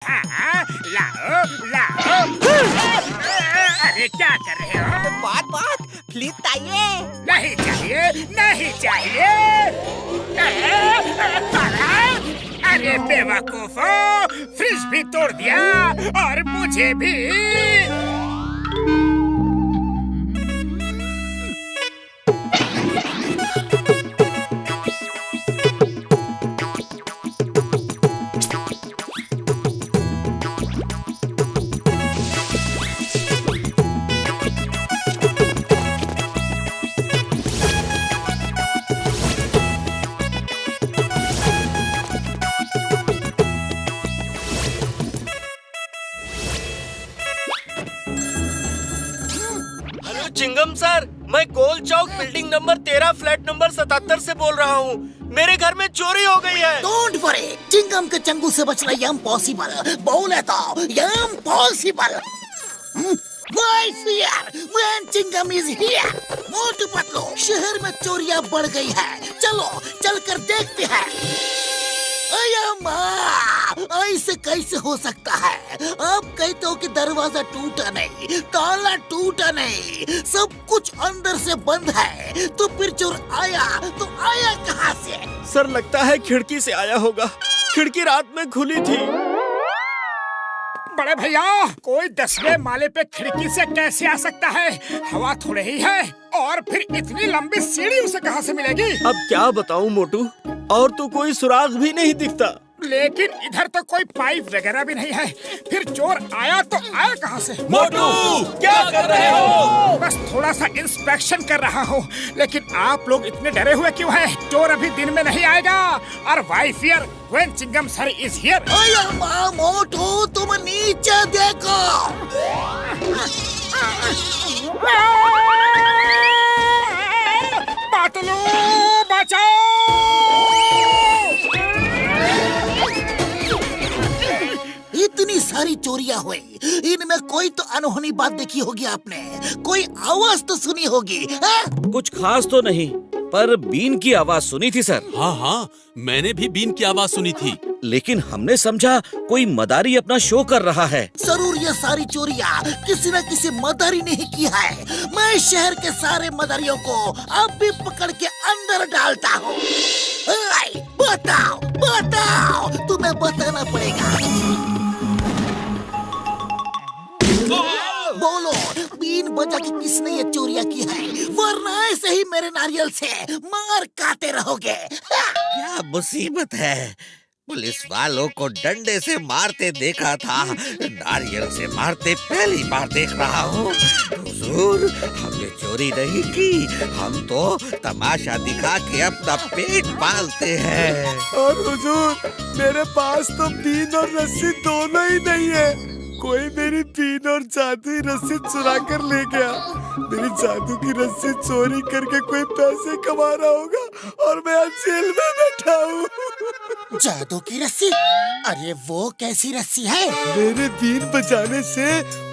लाओ लाओ। अरे क्या कर रहे हो? बात प्लीज चाहिए। नहीं चाहिए, नहीं चाहिए। अरे बेवकूफो, फ्रिज भी तोड़ दिया और मुझे भी। चिंगम सर, मैं गोल चौक बिल्डिंग नंबर 13 फ्लैट नंबर 77 से बोल रहा हूँ। मेरे घर में चोरी हो गई है। डोंट वरी, चिंगम के चंगू से बचना इम्पॉसिबल। बोले तो impossible. Why fear when Chingam is here? Motu Patlu, शहर में चोरियां बढ़ गई है। चलो चलकर देखते हैं। ऐसे कैसे हो सकता है? आप कहते हो कि दरवाजा टूटा नहीं, ताला टूटा नहीं, सब कुछ अंदर से बंद है, तो फिर चोर आया तो आया कहाँ से? सर, लगता है खिड़की से आया होगा। खिड़की रात में खुली थी। बड़े भैया, कोई 10वें माले पे खिड़की से कैसे आ सकता है? हवा थोड़े ही है, और फिर इतनी लंबी सीढ़ी उसे कहाँ से मिलेगी? अब क्या बताऊं मोटू, और तो कोई सुराग भी नहीं दिखता। लेकिन इधर तो कोई पाइप वगैरह भी नहीं है। फिर चोर आया तो आया कहाँ से? मोटू, क्या कर रहे हो? बस थोड़ा सा इंस्पेक्शन कर रहा हूँ। लेकिन आप लोग इतने डरे हुए क्यों हैं? चोर अभी दिन में नहीं आएगा। और why fear when Chingum sir is here? Motu, तुम नीचे देखो। पतलू, बचाओ! इतनी सारी चोरियां हुई, इनमें कोई तो अनहोनी बात देखी होगी आपने। कोई आवाज तो सुनी होगी। कुछ खास तो नहीं, पर बीन की आवाज सुनी थी सर। हाँ, मैंने भी बीन की आवाज सुनी थी। लेकिन हमने समझा कोई मदारी अपना शो कर रहा है। जरूर ये सारी चोरियां किसी न किसी मदारी ने ही की है। मैं शहर के सारे मदारियों को अब भी पकड़ के अंदर डालता हूँ। बताओ, तुम्हें बताना पड़ेगा। बोलो, बीन बजा के किसने ये चोरियां की है? वरना ऐसे ही मेरे नारियल से मार खाते रहोगे। क्या मुसीबत है? पुलिस वालों को डंडे से मारते देखा था, नारियल से मारते पहली बार देख रहा हूँ। हुजूर, हमने चोरी नहीं की, हम तो तमाशा दिखा के अपना पेट पालते हैं। और हुजूर, मेरे पास तो बीन और रस्सी दोनों ही नहीं है। कोई मेरी बीन और जादुई रस्सी चुरा कर ले गया। मेरी जादू की रस्सी चोरी करके कोई पैसे कमा रहा होगा, और मैं आज जेल में बैठा हूँ। जादू की रस्सी? अरे वो कैसी रस्सी है? मेरे बीन बजाने से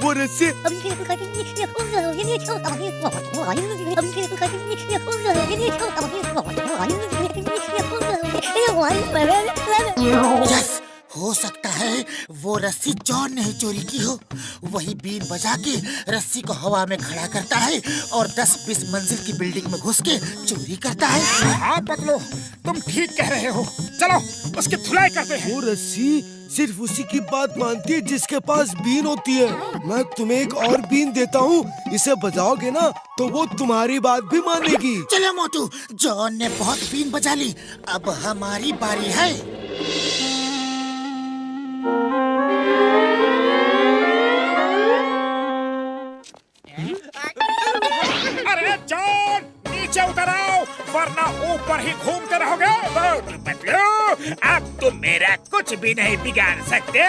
वो रस्सी यस, हो सकता है वो रस्सी जॉन ने ही चोरी की हो। वही बीन बजा के रस्सी को हवा में खड़ा करता है और 10-20 मंजिल की बिल्डिंग में घुस के चोरी करता है। हाँ पतलू, तुम ठीक कह रहे हो। चलो उसकी धुलाई करते हैं। वो रस्सी सिर्फ उसी की बात मानती है जिसके पास बीन होती है। मैं तुम्हें एक और बीन देता हूँ, इसे बजाओगे ना तो वो तुम्हारी बात भी मानेगी। चलो मोटू, जॉन ने बहुत बीन बजा ली, अब हमारी बारी है। अरे जॉन, नीचे उतर आओ, वरना ऊपर ही घूमते रहोगे। पतलू, अब तुम मेरा कुछ भी नहीं बिगाड़ सकते।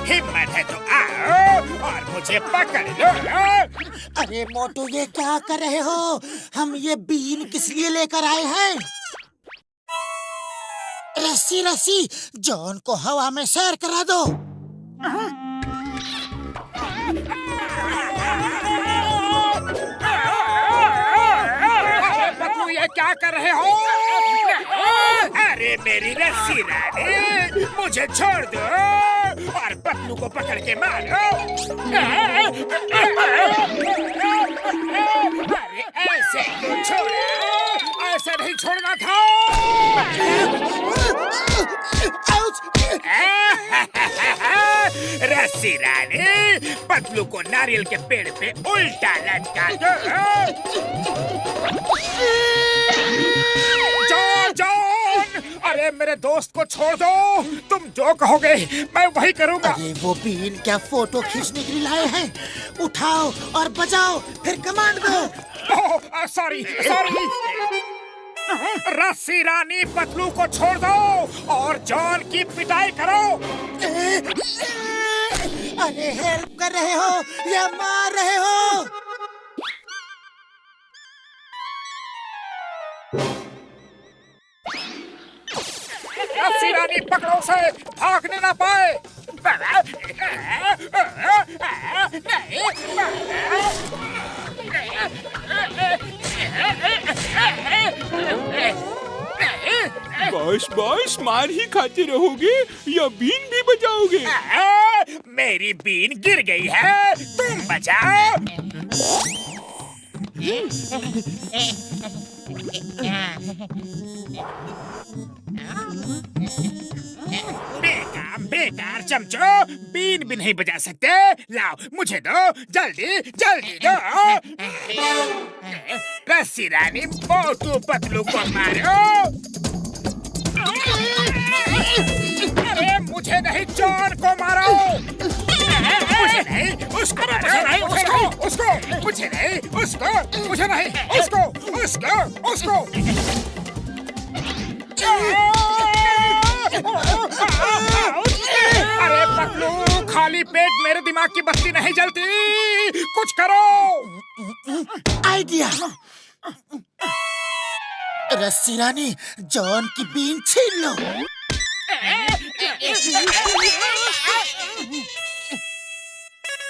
हिम्मत है तो आओ और मुझे पकड़ लो। अरे मोटू, ये क्या कर रहे हो? हम ये बीन किस लिए लेकर आए हैं? रस्सी, जॉन को हवा में सैर करा दो। ये क्या क्या कर रहे हो? अरे मेरी रस्सी रानी, मुझे छोड़ दो और पतलू को पकड़ के मारो। अरे ऐसे क्यों छोड़ा? ऐसा नहीं छोड़ना था। रस्सी रानी, पतलू को नारियल के पेड़ पे उल्टा लटका दो। जॉन, अरे मेरे दोस्त को छोड़ दो। तुम जो कहोगे मैं वही करूँगा। अरे वो बीन क्या फोटो खींचने के लिए लाए हैं? उठाओ और बजाओ, फिर कमांड दो। सॉरी। रस्सी रानी, पतलू को छोड़ दो और जॉन की पिटाई करो। अरे हेल्प कर रहे हो या मार रहे हो? रस्सी रानी, पकड़ो उसे, भागने ना पाए। बॉस मार ही खाते रहोगे या बीन भी बजाओगे? मेरी बीन गिर गई है, तुम बजाओ। बेकार चमचो, बीन भी नहीं बजा सकते। लाओ मुझे दो, जल्दी दो। रस्सी रानी, मोटू पतलू को मारो। अरे मुझे नहीं, जॉन को मारो। मुझे नहीं, उसको अरे पतलू, खाली पेट मेरे दिमाग की बत्ती नहीं जलती। कुछ करो। आइडिया। रस्सी रानी, जॉन की बीन छीन लो।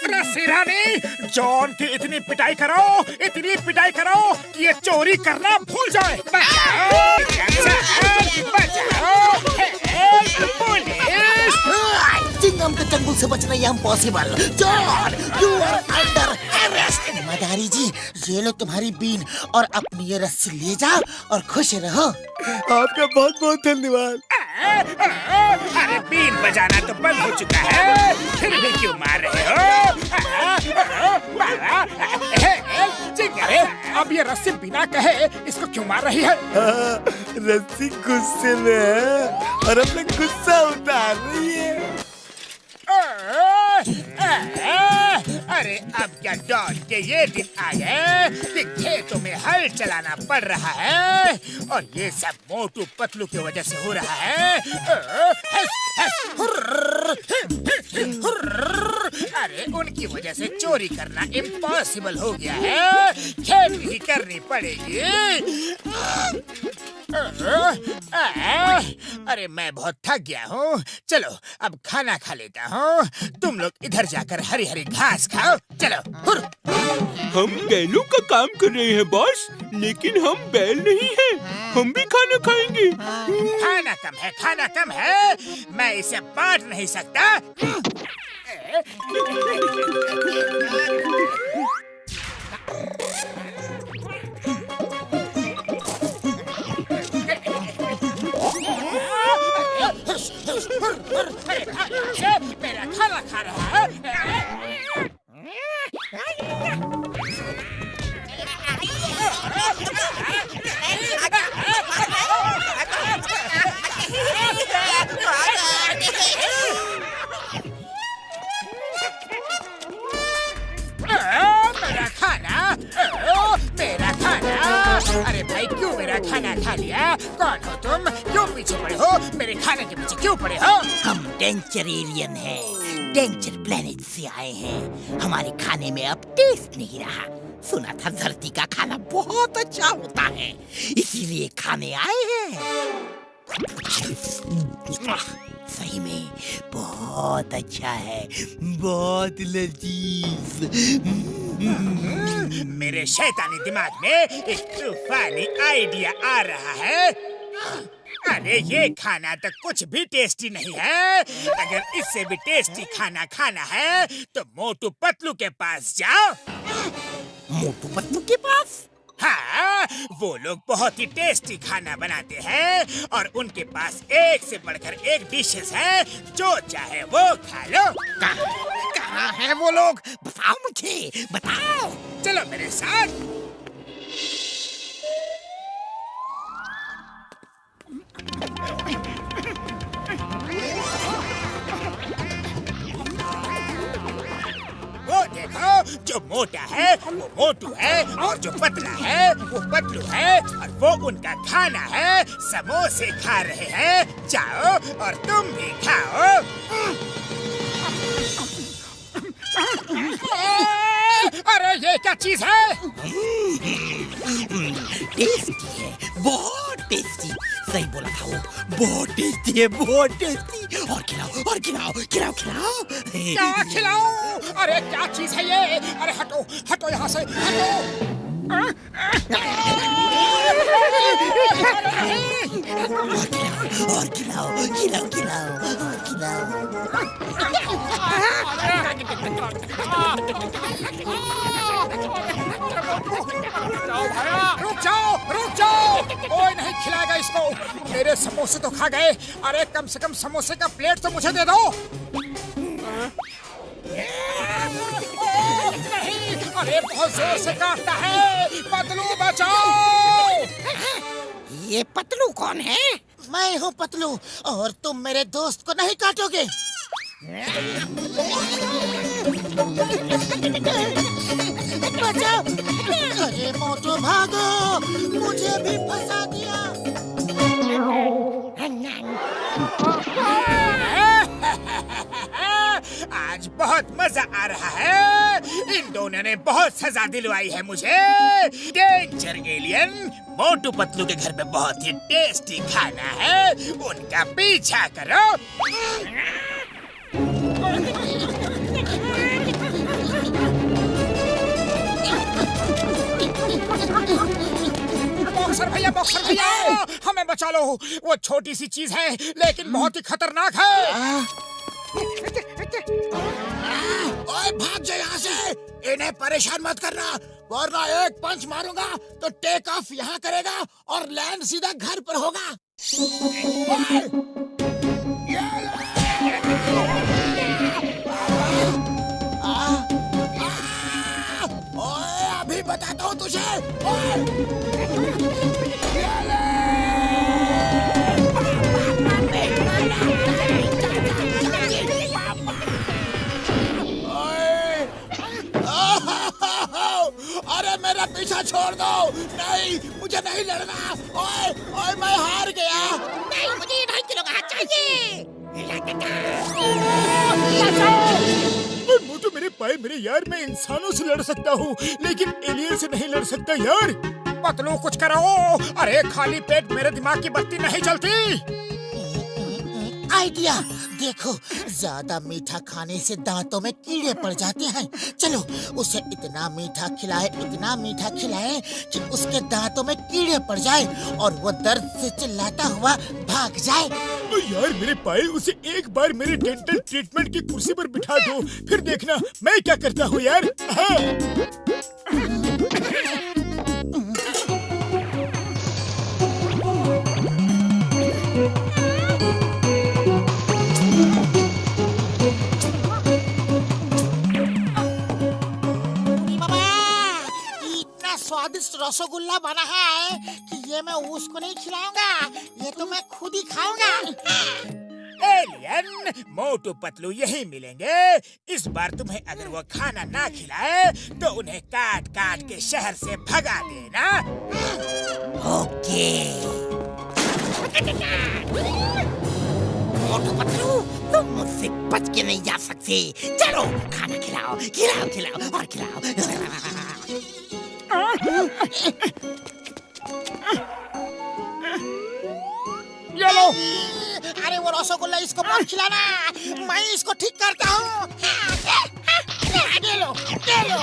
रस्सी रानी, जॉन की इतनी पिटाई करो कि ये चोरी करना भूल जाए। बचाओ, पुलिस! चिंगम के चंगुल से बचना ये impossible. John, you are under arrest. मदारी जी, ये लो तुम्हारी बीन और अपनी ये रस्सी ले जाओ और खुश रहो। आपका बहुत बहुत धन्यवाद। अरे बीन बजाना तो बंद हो चुका है, फिर भी क्यों मार रहे हो? अरे अब ये रस्सी बिना कहे इसको क्यों मार रही है? रस्सी गुस्से में है और अपना गुस्सा उतार रही है। अरे अब क्या डॉन के ये दिन आ गए कि खेतों में हल चलाना पड़ रहा है और ये सब मोटू पतलू की वजह से हो रहा है। अरे उनकी वजह से चोरी करना इम्पॉसिबल हो गया है, खेती ही करनी पड़ेगी। अरे मैं बहुत थक गया हूँ, चलो अब खाना खा लेता हूँ। तुम लोग इधर जाकर हरी हरी घास खाओ, चलो। हम बैलों का काम कर रहे हैं बॉस, लेकिन हम बैल नहीं हैं, हम भी खाना खाएंगे। खाना कम है, मैं इसे बांट नहीं सकता। मेरा खाना खा रहा है। मेरा खाना। अरे भाई, क्यों मेरा खाना खा लिया? कौन हो तुम? क्यों पीछे पड़े हो? मेरे खाने के पीछे क्यों पड़े हो? हम डेंजर एलियन हैं, डेंजर प्लेनेट से आए हैं। हमारे खाने में अब टेस्ट नहीं रहा। सुना था धरती का खाना बहुत अच्छा होता है, इसीलिए खाने आए हैं। सही में बहुत अच्छा है, बहुत लजीज। मेरे शैतानी दिमाग में एक तूफानी आइडिया आ रहा है। अरे ये खाना तो कुछ भी टेस्टी नहीं है। अगर इससे भी टेस्टी खाना खाना है तो मोटू पतलू के पास जाओ। मोटू पतलू के पास? हाँ, वो लोग बहुत ही टेस्टी खाना बनाते हैं और उनके पास एक से बढ़कर एक डिशेस है, जो चाहे वो खा लो। कहाँ है वो लोग? बताओ मुझे, बताओ। चलो मेरे साथ। वो देखो, जो मोटा है वो मोटू है और जो पतला है वो पतलू है और वो उनका खाना है। समोसे खा रहे हैं। जाओ और तुम भी खाओ। अरे ये क्या चीज है? टेस्टी है, बहुत टेस्टी। सही बोला था वो, बहुत टेस्टी है, बहुत टेस्टी। और खिलाओ, और खिलाओ, खिलाओ, खिलाओ। क्या खिलाऊं? अरे क्या चीज है ये? अरे हटो, हटो यहाँ से, हटो। और खिलाओ, खिलाओ, खिलाओ, और खिलाओ। रुक जाओ, रुक जाओ। कोई नहीं खिलाएगा इसको। मेरे समोसे तो खा गए। अरे कम से कम समोसे का प्लेट तो मुझे दे दो। नहीं, अरे बहुत जोर से काटता है। पतलू बचाओ। ये पतलू कौन है? मैं हूँ पतलू, और तुम मेरे दोस्त को नहीं काटोगे। बचाओ। अरे मोटू भागो, मुझे भी फंसा दिया। आज बहुत मजा आ रहा है। इन दोनों ने बहुत सजा दिलवाई है मुझे। डेंजर एलियन, मोटू पतलू के घर में बहुत ही टेस्टी खाना है, उनका पीछा करो। बॉक्सर भैया, हमें बचा लो। वो छोटी सी चीज है लेकिन बहुत ही खतरनाक है। ओए भाग जा यहाँ से, इन्हें परेशान मत करना, वरना एक पंच मारूंगा तो टेक ऑफ यहाँ करेगा और लैंड सीधा घर पर होगा। ओए अभी बताता हूँ तुझे। अरे मेरा पीछा छोड़ दो। नहीं, मुझे नहीं लड़ना। ओए ओए मैं हार गया। नहीं, मुझे 2.5 किलो का चाहिए। मोटू मेरे पाए मेरे यार, मैं इंसानों से लड़ सकता हूँ लेकिन एलियन से नहीं लड़ सकता यार। पतलू कुछ करो। अरे खाली पेट मेरे दिमाग की बत्ती नहीं चलती। आइडिया देखो, ज्यादा मीठा खाने से दांतों में कीड़े पड़ जाते हैं। चलो उसे इतना मीठा खिलाए, इतना मीठा खिलाए कि उसके दांतों में कीड़े पड़ जाए और वो दर्द से चिल्लाता हुआ भाग जाए। तो यार मेरे पाए, उसे एक बार मेरे डेंटल ट्रीटमेंट की कुर्सी पर बिठा दो, फिर देखना मैं क्या करता हूँ यार। हाँ। स्वादिष्ट रसगुल्ला बना है कि ये मैं उसको नहीं खिलाऊंगा, ये तो मैं खुद ही खाऊंगा। एलियन, मोटू पतलू यही मिलेंगे। इस बार तुम्हें अगर वो खाना ना खिलाए तो उन्हें काट काट के शहर से भगा देना। ओके। मोटू पतलू, तुम मुझसे बच के नहीं जा सकते। चलो खाना खिलाओ, खिलाओ, खिलाओ और खिलाओ। ये लो। अरे वो रसगुल्ला इसको मत खिलाना, मैं इसको ठीक करता हूँ। ये लो, ये लो,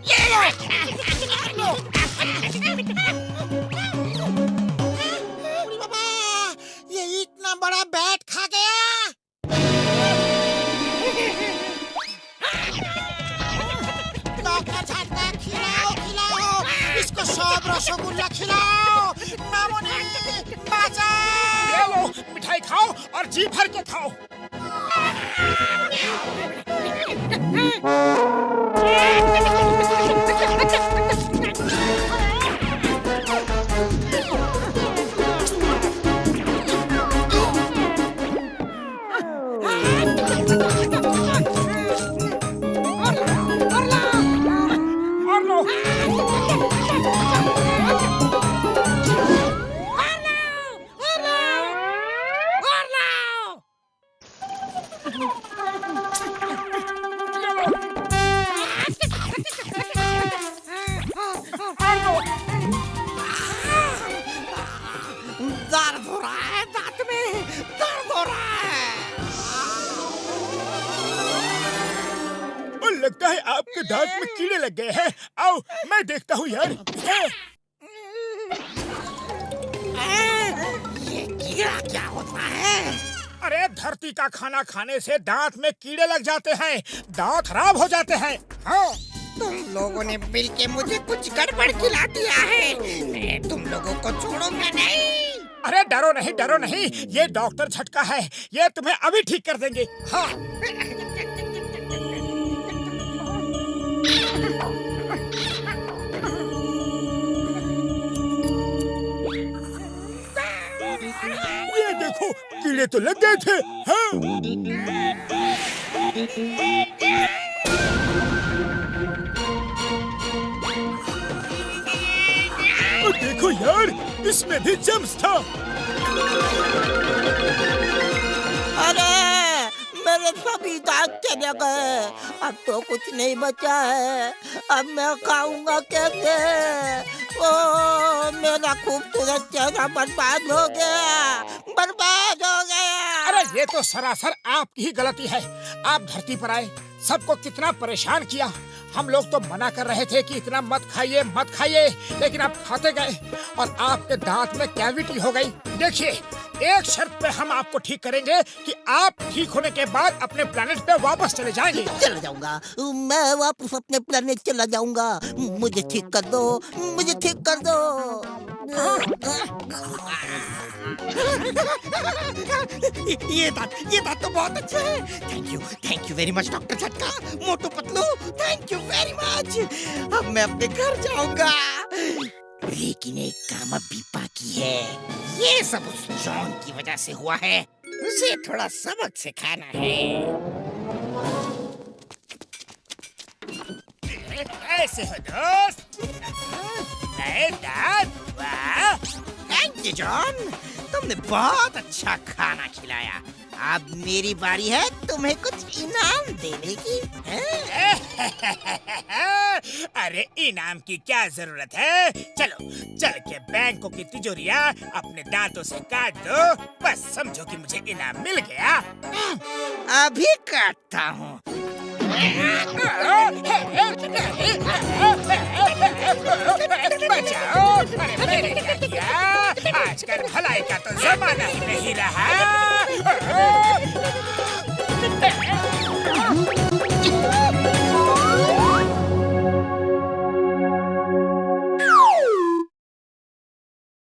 ये लो, लो। बाबा, ये इतना बड़ा बैट खा गया। डॉक्टर झटका, खिलाओ खिलाओ इसको, सब रसगुल्ला खिलाओ। मामूनी बाजा। ये लो, मिठाई खाओ और जी भर के खाओ। और लो। दर्द हो रहा है, दांत में दर्द हो रहा है। और लगता है आपके दांत में कीड़े लग गए हैं। आओ मैं देखता हूँ यार। ये कीड़ा क्या होता है? अरे धरती का खाना खाने से दांत में कीड़े लग जाते हैं, दांत खराब हो जाते हैं। हाँ, तुम लोगों ने मिलके मुझे कुछ गड़बड़ खिला दिया है। मैं तुम लोगों को छोड़ूंगा नहीं। अरे डरो नहीं, डरो नहीं, ये डॉक्टर झटका है, ये तुम्हें अभी ठीक कर देंगे। हाँ। ये देखो, कीड़े तो लग गए थे। हाँ। देखो यार, इसमें भी जम्स था। अरे मेरे सभी दांत चले गए, अब तो कुछ नहीं बचा है। अब मैं खाऊंगा कैसे? ओ मेरा खूबसूरत चेहरा बर्बाद हो गया, बर्बाद हो गया। अरे ये तो सरासर आपकी ही गलती है। आप धरती पर आए, सबको कितना परेशान किया। हम लोग तो मना कर रहे थे कि इतना मत खाइए मत खाइए, लेकिन आप खाते गए और आपके दांत में कैविटी हो गई। देखिए, एक शर्त पे हम आपको ठीक करेंगे कि आप ठीक होने के बाद अपने प्लेनेट पे वापस चले जाएंगे। चला जाऊंगा, मैं वापस अपने प्लेनेट चला जाऊंगा। मुझे ठीक कर दो, मुझे ठीक कर दो। ये दांत तो बहुत अच्छे हैं। Thank you very much doctor Jhatka, Motu Patlu, thank you very much. अब मैं अपने घर जाऊंगा, लेकिन एक काम अभी बाकी है। ये सब उस जॉन की वजह से हुआ है, उसे थोड़ा सबक सिखाना है। ऐसे हो दोस्त, नए दांत। वाह, थैंक यू जॉन, तुमने बहुत अच्छा खाना खिलाया। अब मेरी बारी है तुम्हें कुछ इनाम देने की। अरे इनाम की क्या जरूरत है? चलो चल के बैंकों की तिजोरियां अपने दांतों से काट दो, बस समझो कि मुझे इनाम मिल गया। अभी काटता हूँ। बचाओ, अरे मैंने क्या किया? आजकल भलाई का तो जमाना ही नहीं रहा।